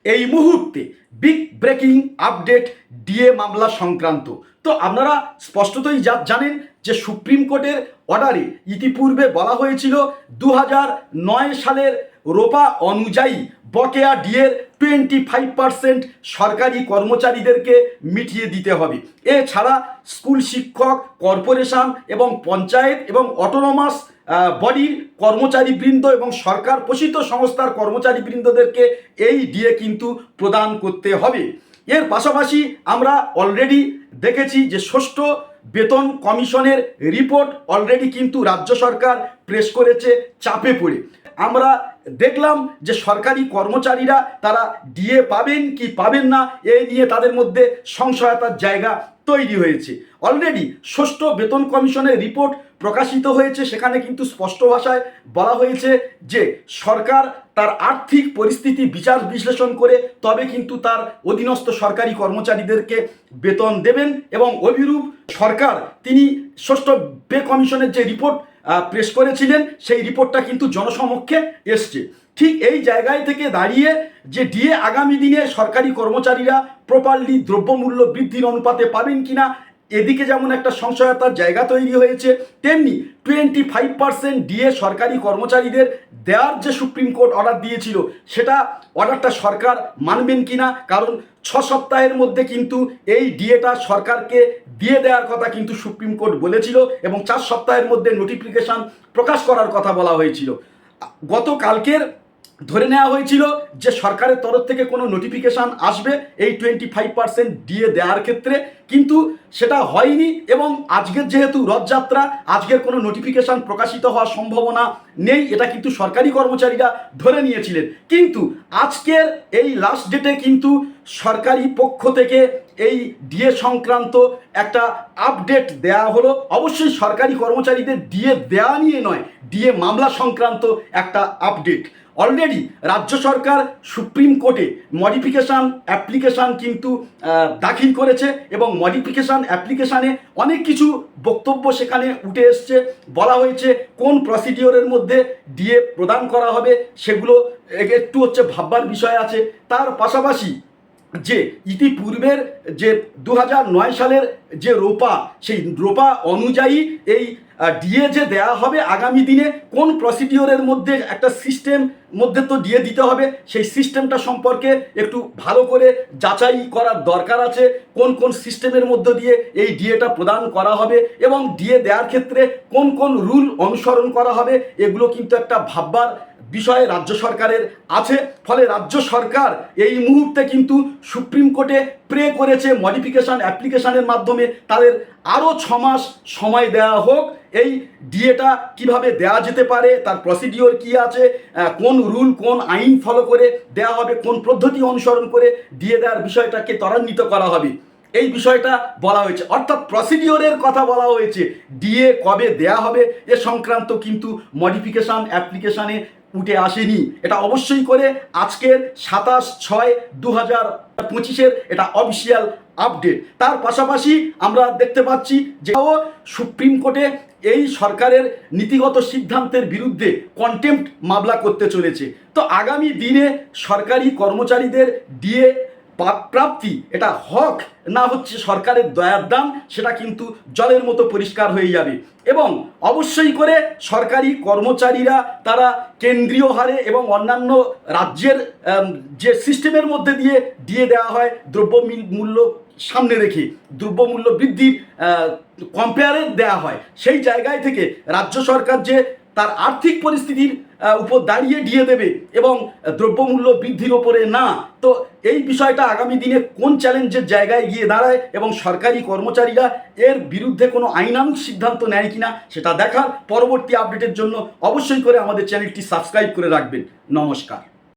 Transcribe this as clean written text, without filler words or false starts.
এই মুহূর্তে big breaking update DA মামলা সংক্রান্ত। তো আপনারা স্পষ্টতই জানেন যে সুপ্রিম কোর্টের অর্ডারে ইতিপূর্বে বলা হয়েছিল 2009 সালের রোপা অনুযায়ী বকেয়া ডিএর 25% সরকারি কর্মচারীদেরকে মিটিয়ে দিতে হবে। এছাড়া স্কুল শিক্ষক, কর্পোরেশন এবং পঞ্চায়েত এবং অটোনমাস বডির কর্মচারীবৃন্দ এবং সরকার পোষিত সংস্থার কর্মচারীবৃন্দদেরকে এই ডিএ কিন্তু প্রদান করতে হবে। এর পাশাপাশি আমরা অলরেডি দেখেছি যে ষষ্ঠ বেতন কমিশনের রিপোর্ট অলরেডি কিন্তু রাজ্য সরকার প্রেস করেছে চাপে পড়ে। আমরা দেখলাম যে সরকারি কর্মচারীরা তারা ডিএ পাবেন কি পাবেন না এই নিয়ে তাদের মধ্যে সংশয়তার জায়গা তৈরি হয়েছে। অলরেডি ষষ্ঠ বেতন কমিশনের রিপোর্ট প্রকাশিত হয়েছে, সেখানে কিন্তু স্পষ্ট ভাষায় বলা হয়েছে যে সরকার তার আর্থিক পরিস্থিতি বিচার বিশ্লেষণ করে তবে কিন্তু তার অধীনস্থ সরকারি কর্মচারীদেরকে বেতন দেবেন এবং অভিরূপ সরকার তিনি ষষ্ঠ পে কমিশনের যে রিপোর্ট প্রেস করেছিলেন সেই রিপোর্টটা কিন্তু জনসমক্ষে এসছে। ঠিক এই জায়গায় থেকে দাঁড়িয়ে যে ডিএ আগামী দিনে সরকারি কর্মচারীরা প্রপারলি দ্রব্যমূল্য বৃদ্ধির অনুপাতে পাবেন কিনা, এদিকে যেমন একটা সংশয়তার জায়গা তৈরি হয়েছে, তেমনি 25% ডিএ সরকারি কর্মচারীদের দেওয়ার যে সুপ্রিম কোর্ট অর্ডার দিয়েছিল সেটা অর্ডারটা সরকার মানবেন কিনা, কারণ 6 সপ্তাহের মধ্যে কিন্তু এই ডিএটা সরকারকে দিয়ে দেওয়ার কথা কিন্তু সুপ্রিম কোর্ট বলেছিল এবং 4 সপ্তাহের মধ্যে নোটিফিকেশন প্রকাশ করার কথা বলা হয়েছিল। গতকালকের ধরে নেওয়া হয়েছিল যে সরকারের তরফ থেকে কোনো নোটিফিকেশান আসবে এই 25% ডিএ দেওয়ার ক্ষেত্রে, কিন্তু সেটা হয়নি এবং আজকের যেহেতু রথযাত্রা আজকের কোনো নোটিফিকেশান প্রকাশিত হওয়ার সম্ভাবনা নেই, এটা কিন্তু সরকারি কর্মচারীরা ধরে নিয়েছিলেন। কিন্তু আজকের এই লাস্ট ডেটে কিন্তু সরকারি পক্ষ থেকে এই ডিএ সংক্রান্ত একটা আপডেট দেয়া হলো। অবশ্যই সরকারি কর্মচারীদের ডিএ দেওয়া নিয়ে নয়, ডিএ মামলা সংক্রান্ত একটা আপডেট। অলরেডি রাজ্য সরকার সুপ্রিম কোর্টে মডিফিকেশান অ্যাপ্লিকেশান কিন্তু দাখিল করেছে এবং মডিফিকেশান অ্যাপ্লিকেশানে অনেক কিছু বক্তব্য সেখানে উঠে এসছে। বলা হয়েছে কোন প্রসিডিওরের মধ্যে ডিএ প্রদান করা হবে সেগুলো একটু ভাববার বিষয় আছে। তার পাশাপাশি যে ইতিপূর্বের যে 2009 সালের যে রোপা, সেই রোপা অনুযায়ী এই ডিএ যে দেওয়া হবে আগামী দিনে কোন প্রসিডিওরের মধ্যে একটা সিস্টেম মধ্যে তো ডিএ দিতে হবে, সেই সিস্টেমটা সম্পর্কে একটু ভালো করে যাচাই করার দরকার আছে। কোন কোন সিস্টেমের মধ্য দিয়ে এই ডিএটা প্রদান করা হবে এবং ডিএ দেওয়ার ক্ষেত্রে কোন কোন রুল অনুসরণ করা হবে, এগুলো কিন্তু একটা ভাববার বিষয়ে রাজ্য সরকারের আছে। ফলে রাজ্য সরকার এই মুহূর্তে কিন্তু সুপ্রিম কোর্টে প্রে করেছে মডিফিকেশান অ্যাপ্লিকেশানের মাধ্যমে তাদের আরও 6 মাস সময় দেওয়া হোক এই ডিএটা কিভাবে দেওয়া যেতে পারে, তার প্রসিডিওর কি আছে, কোন রুল কোন আইন ফলো করে দেওয়া হবে, কোন পদ্ধতি অনুসরণ করে ডিএ দেওয়ার বিষয়টাকে ত্বরান্বিত করা হবে, এই বিষয়টা বলা হয়েছে। অর্থাৎ প্রসিডিওরের কথা বলা হয়েছে, ডিএ কবে দেয়া হবে এ সংক্রান্ত কিন্তু মডিফিকেশান অ্যাপ্লিকেশানে উঠে আসেনি। এটা অবশ্যই করে আজকের 27/6/2025 এটা অফিসিয়াল আপডেট। তার পাশাপাশি আমরা দেখতে পাচ্ছি যে সুপ্রিম কোর্টে এই সরকারের নীতিগত সিদ্ধান্তের বিরুদ্ধে কন্টেম্প্ট মামলা করতে চলেছে। তো আগামী দিনে সরকারি কর্মচারীদের ডিএ প্রাপ্তি এটা হক না হচ্ছে সরকারের দয়ার দাম, সেটা কিন্তু জলের মতো পরিষ্কার হয়ে যাবে। এবং অবশ্যই করে সরকারি কর্মচারীরা তারা কেন্দ্রীয় হারে এবং অন্যান্য রাজ্যের যে সিস্টেমের মধ্যে দিয়ে দিয়ে দেওয়া হয় দ্রব্যমূল্য সামনে রেখে দ্রব্যমূল্য বৃদ্ধির কম্পেয়ারে দেওয়া হয়, সেই জায়গায় থেকে রাজ্য সরকার যে তার আর্থিক পরিস্থিতির উপর দাঁড়িয়ে ডিএ দেবে এবং দ্রব্যমূল্য বৃদ্ধির ওপরে না, তো এই বিষয়টা আগামী দিনে কোন চ্যালেঞ্জের জায়গায় গিয়ে দাঁড়ায় এবং সরকারি কর্মচারীরা এর বিরুদ্ধে কোনো আইনানুগ সিদ্ধান্ত নেয় কিনা সেটা দেখার। পরবর্তী আপডেটের জন্য অবশ্যই করে আমাদের চ্যানেলটি সাবস্ক্রাইব করে রাখবেন। নমস্কার।